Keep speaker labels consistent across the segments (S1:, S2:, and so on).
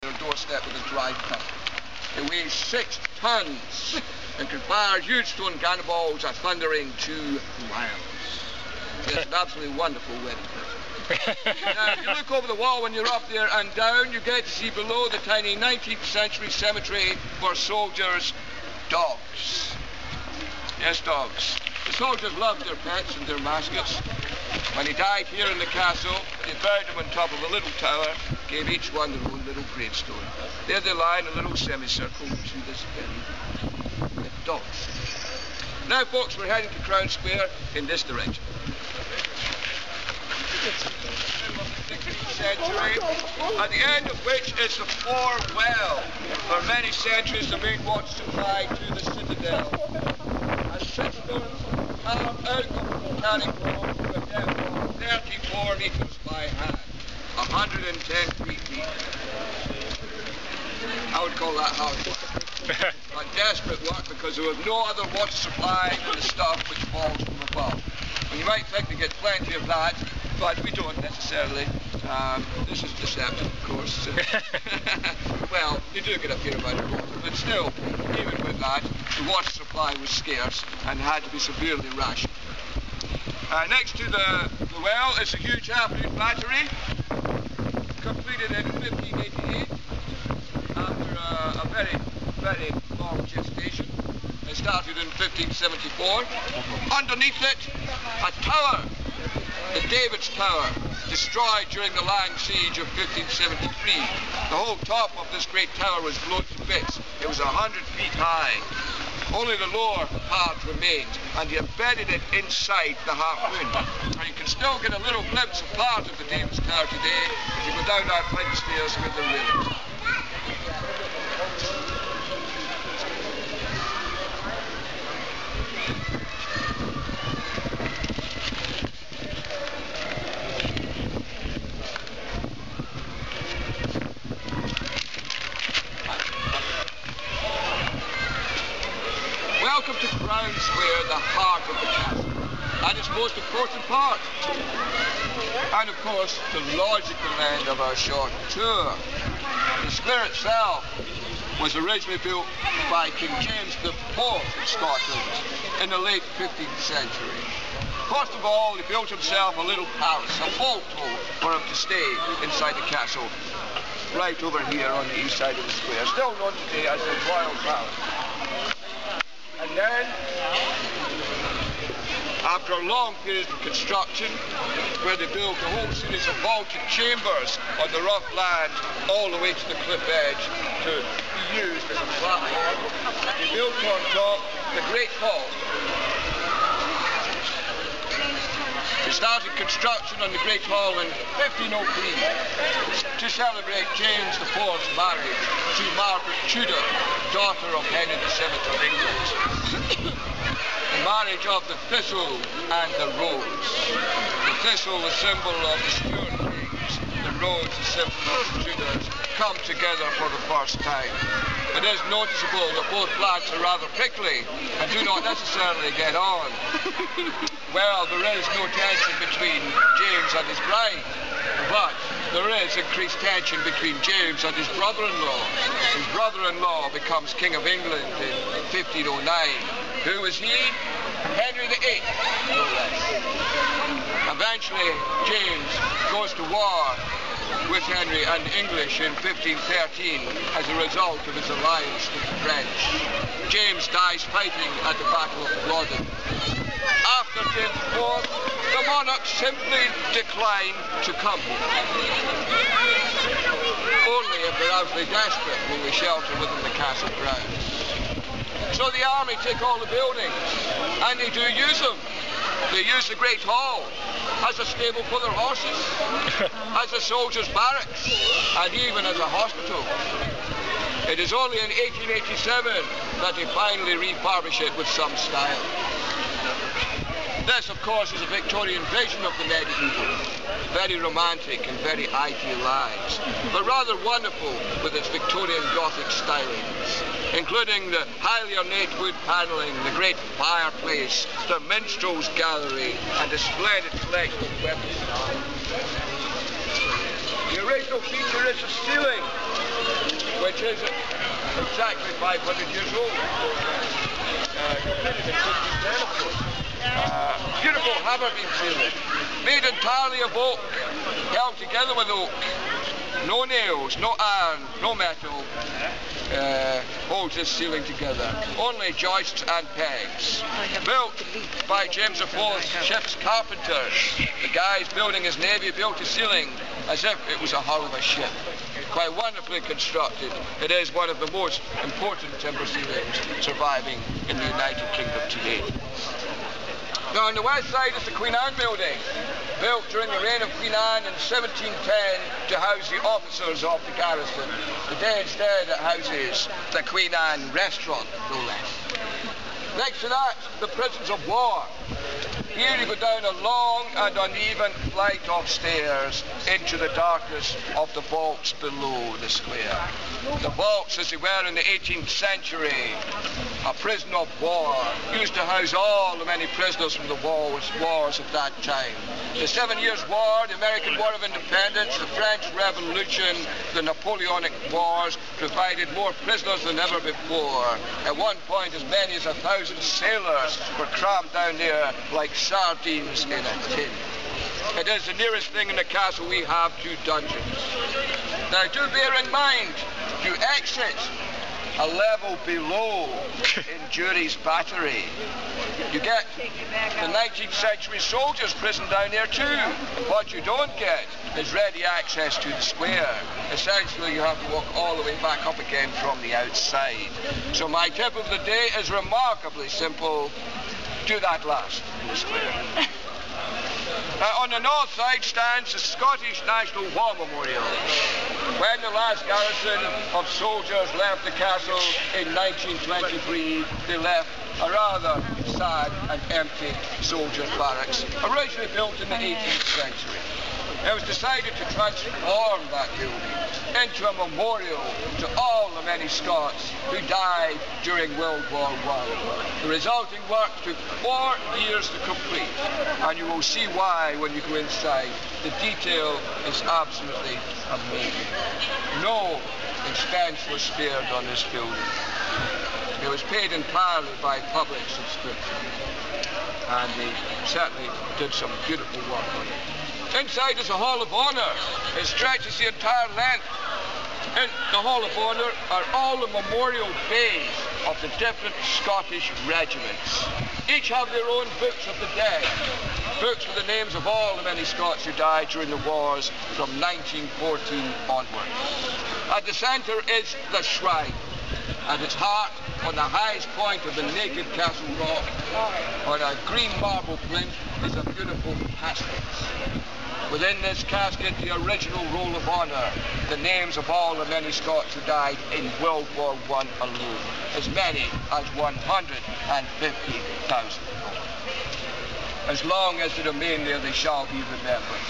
S1: their doorstep with a dry pump. It weighs 6 tons and can fire huge stone cannonballs at thundering 2 miles. It's an absolutely wonderful wedding present. Now, if you look over the wall when you're up there and down, you get to see below the tiny 19th century cemetery for soldiers' dogs. Yes, dogs. The soldiers loved their pets and their mascots. When he died here in the castle, they buried him on top of a little tower, gave each one their own little gravestone. There they lie in a little semicircle to this very day. Dogs. Now, folks, we're heading to Crown Square in this direction. Century, at the end of which is the Fore Well. For many centuries, the main water supply to the citadel. A 6 stones carved out of the volcanic rock to a depth of 34 metres by hand, 110 feet. I would call that hard work. But desperate work because there was no other water supply than the stuff which falls from above. And you might think we get plenty of that, but we don't necessarily. This is deceptive, of course. Well, you do get a fair amount of water, but still, even with that, the water supply was scarce and had to be severely rationed. Next to the well is a huge half-moon battery, completed in 1588 after a very long gestation. It started in 1574. Underneath it, a tower, the David's Tower, destroyed during the Lang Siege of 1573. The whole top of this great tower was blown to bits. It was 100 feet high. Only the lower part remained, and he embedded it inside the half-moon. And you can still get a little glimpse of part of the David's Tower today if you go down that flight of stairs with the railings. Welcome to Crown Square, the heart of the castle, and its most important part. And of course, the logical end of our short tour. The square itself was originally built by King James IV of Scotland in the late 15th century. First of all, he built himself a little palace, a vaulto, for him to stay inside the castle, right over here on the east side of the square, still known today as the Royal Palace. And then, after a long period of construction, where they built a whole series of vaulted chambers on the rough land all the way to the cliff edge to be used as a platform, they built on top the Great Hall. They started construction on the Great Hall in 1503 to celebrate James IV's marriage to Margaret Tudor, daughter of Henry VII of England. The marriage of the thistle and the rose. The thistle, the symbol of the Stuart kings, the rose, the symbol of the Tudors, come together for the first time. It is noticeable that both plants are rather prickly and do not necessarily get on. Well, there is no tension between James and his bride, but there is increased tension between James and his brother-in-law. His brother-in-law becomes King of England in 1509. Who was he? Henry VIII, no less. Eventually, James goes to war with Henry and the English in 1513 as a result of his alliance with the French. James dies fighting at the Battle of Flodden. After James IV, the monarchs simply decline to come here. Only if they're absolutely desperate will they shelter within the castle grounds. So the army take all the buildings, and they do use them. They use the Great Hall as a stable for their horses, as a soldiers' barracks, and even as a hospital. It is only in 1887 that they finally refurbish it with some style. This, of course, is a Victorian vision of the medieval, very romantic and very idealised, but rather wonderful with its Victorian Gothic stylings, including the highly ornate wood panelling, the great fireplace, the minstrel's gallery, and a splendid collection of weapons. The original feature is the ceiling, which is exactly 500 years old. Completed in 1510, of course. Beautiful hammer beam ceiling, made entirely of oak, held together with oak. No nails, no iron, no metal holds this ceiling together. Only joists and pegs. Built by James IV's ship's carpenters. The guys building his navy built a ceiling as if it was a hull of a ship. Quite wonderfully constructed. It is one of the most important timber ceilings surviving in the United Kingdom today. Now on the west side is the Queen Anne building, built during the reign of Queen Anne in 1710 to house the officers of the garrison. Today instead it houses the Queen Anne restaurant, no less. Next to that, the prisons of war. Here you go down a long and uneven flight of stairs into the darkness of the vaults below the square. The vaults, as they were in the 18th century, a prison of war, used to house all the many prisoners from the wars of that time. The 7 Years' War, the American War of Independence, the French Revolution, the Napoleonic Wars provided more prisoners than ever before. At one point, as many as 1,000 sailors were crammed down there like sardines in a tin. It is the nearest thing in the castle we have to dungeons. Now do bear in mind, you exit a level below in Jury's Battery. You get the 19th century soldiers' prison down there too. What you don't get is ready access to the square. Essentially you have to walk all the way back up again from the outside. So my tip of the day is remarkably simple. Do that last in the square. On the north side stands the Scottish National War Memorial. When the last garrison of soldiers left the castle in 1923, they left a rather sad and empty soldiers' barracks, originally built in the 18th century. It was decided to transform that building into a memorial to all the many Scots who died during World War I. The resulting work took 4 years to complete, and you will see why when you go inside. The detail is absolutely amazing. No expense was spared on this building. It was paid entirely by public subscription, and they certainly did some beautiful work on it. Inside is a Hall of Honour. It stretches the entire length. In the Hall of Honour are all the memorial bays of the different Scottish regiments. Each have their own books of the dead, books with the names of all the many Scots who died during the wars from 1914 onwards. At the centre is the shrine. At its heart, on the highest point of the naked castle rock, on a green marble plinth, is a beautiful casket. Within this casket, the original Roll of Honour, the names of all the many Scots who died in World War I alone, as many as 150,000. As long as they remain there, they shall be remembered.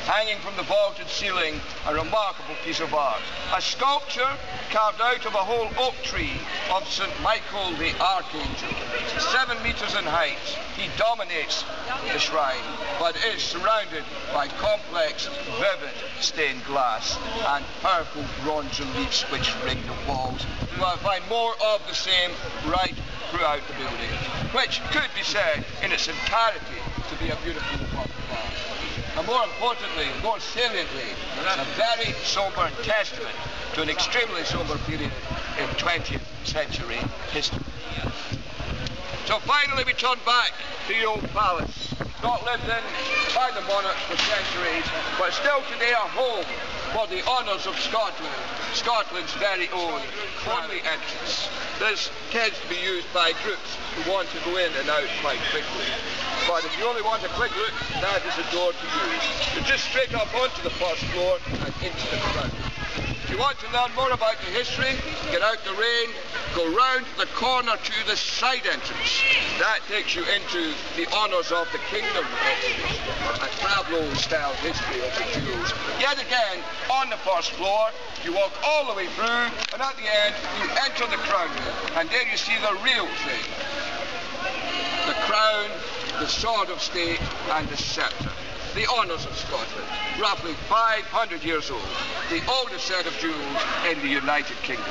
S1: Hanging from the vaulted ceiling, a remarkable piece of art. A sculpture carved out of a whole oak tree of St. Michael the Archangel, 7 meters in height. He dominates the shrine, but is surrounded by complex, vivid stained glass and powerful bronze reliefs which ring the walls. You will find more of the same right throughout the building, which could be said in its entirety to be a beautiful work of art. And more importantly, more saliently, a very sober testament to an extremely sober period in 20th century history. So finally we turn back to the old palace, not lived in by the monarchs for centuries, but still today a home for the honours of Scotland, Scotland's very own only entrance. This tends to be used by groups who want to go in and out quite quickly. But if you only want a quick look, that is the door to use. You're just straight up onto the first floor and into the front. If you want to learn more about the history, get out the rain, go round the corner to the side entrance. That takes you into the honours of the kingdom exhibition, a tableau-style history of the jewels. Yet again, on the first floor, you walk all the way through, and at the end, you enter the crown room, and there you see the real thing. The crown, the sword of state, and the sceptre. the honours of Scotland, roughly 500 years old, the oldest set of jewels in the United Kingdom.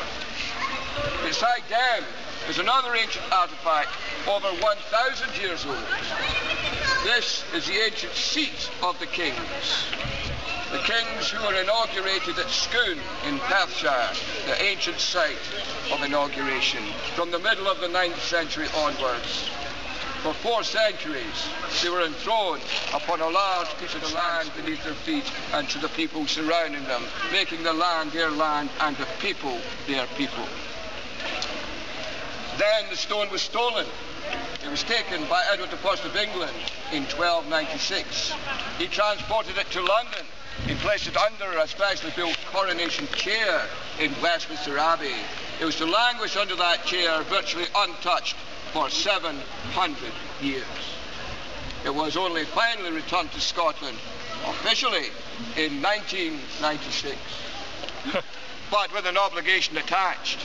S1: Beside them is another ancient artefact over 1,000 years old. This is the ancient seat of the kings. The kings who were inaugurated at Scone in Perthshire, the ancient site of inauguration, from the middle of the 9th century onwards. For 4 centuries, they were enthroned upon a large piece of land beneath their feet and to the people surrounding them, making the land their land and the people their people. Then the stone was stolen. It was taken by Edward I of England in 1296. He transported it to London. He placed it under a specially built coronation chair in Westminster Abbey. It was to languish under that chair, virtually untouched, for 700 years. It was only finally returned to Scotland, officially, in 1996. But with an obligation attached.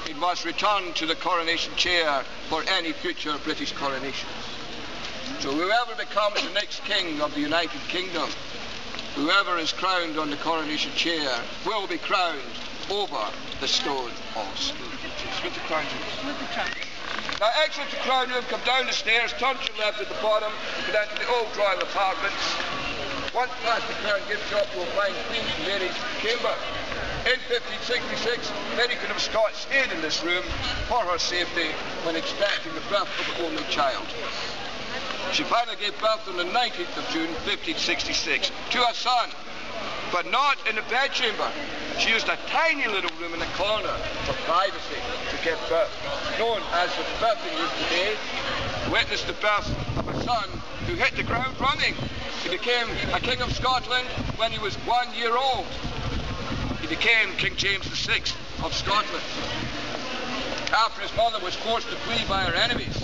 S1: It must return to the coronation chair for any future British coronations. So whoever becomes the next king of the United Kingdom, whoever is crowned on the coronation chair, will be crowned over the stone of Scone. Split the crown room. Now exit the crown room, come down the stairs, turn to your left at the bottom, go down to the old royal apartments. Once past the crown gift shop, you will find Queen Mary's chamber. In 1566, Mary Queen of Scots stayed in this room for her safety when expecting the birth of an only child. She finally gave birth on the 19th of June 1566 to a son, but not in the bedchamber. She used a tiny little room in the corner for privacy to give birth, known as the birthing room today. Witnessed the birth of a son who hit the ground running. He became a King of Scotland when he was 1 year old. He became King James VI of Scotland. After his mother was forced to flee by her enemies,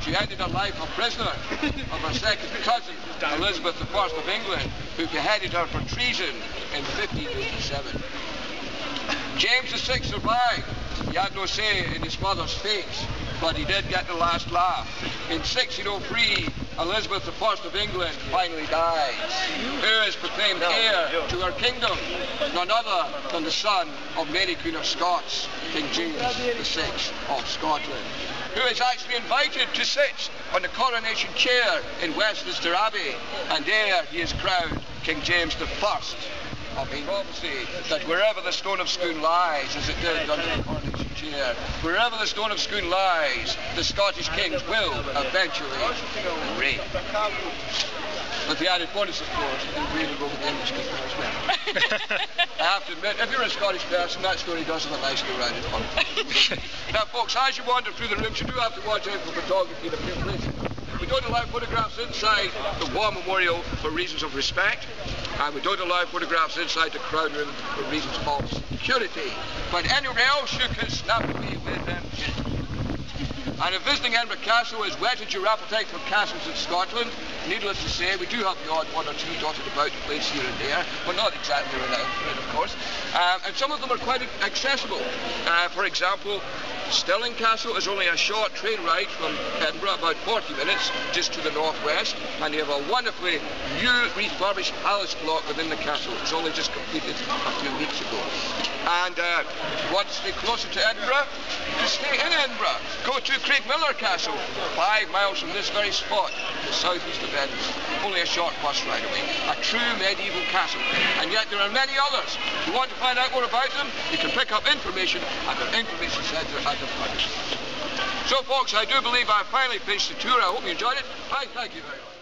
S1: she ended her life a prisoner of her second cousin, Elizabeth I of England, who beheaded her for treason in 1587. James VI survived. He had no say in his mother's fate, but he did get the last laugh. In 1603, Elizabeth I of England finally dies. Who is proclaimed heir to her kingdom? None other than the son of Mary Queen of Scots, King James VI of Scotland, who is actually invited to sit on the coronation chair in Westminster Abbey, and there he is crowned King James I of England. Prophecy that wherever the stone of Scone lies, as it did under the coronation chair, wherever the stone of Scone lies, the Scottish kings will eventually reign. With the added bonus, of course, that we will go with the English people as well. I have to admit, if you're a Scottish person, that story does have a nice little rounded fun. Now, folks, as you wander through the rooms, you do have to watch out for photography in a few places. We don't allow photographs inside the War Memorial for reasons of respect, and we don't allow photographs inside the Crown Room for reasons of security. But anywhere else you can snap away with them. And if visiting Edinburgh Castle has whetted your appetite for castles in Scotland, needless to say, we do have the odd one or two dotted about the place here and there, but not exactly renowned for it, of course. And some of them are quite accessible. For example, Stirling Castle is only a short train ride from Edinburgh, about 40 minutes, just to the northwest, and you have a wonderfully new refurbished palace block within the castle. It was only just completed a few weeks ago. And if you want to stay closer to Edinburgh, you stay in Edinburgh. Go to Craigmillar Castle, 5 miles from this very spot, to the southeast of Edinburgh. Only a short bus ride away. A true medieval castle. And yet there are many others. If you want to find out more about them, you can pick up information at the information centre at the front. So folks, I do believe I finally finished the tour. I hope you enjoyed it. Thank you very much.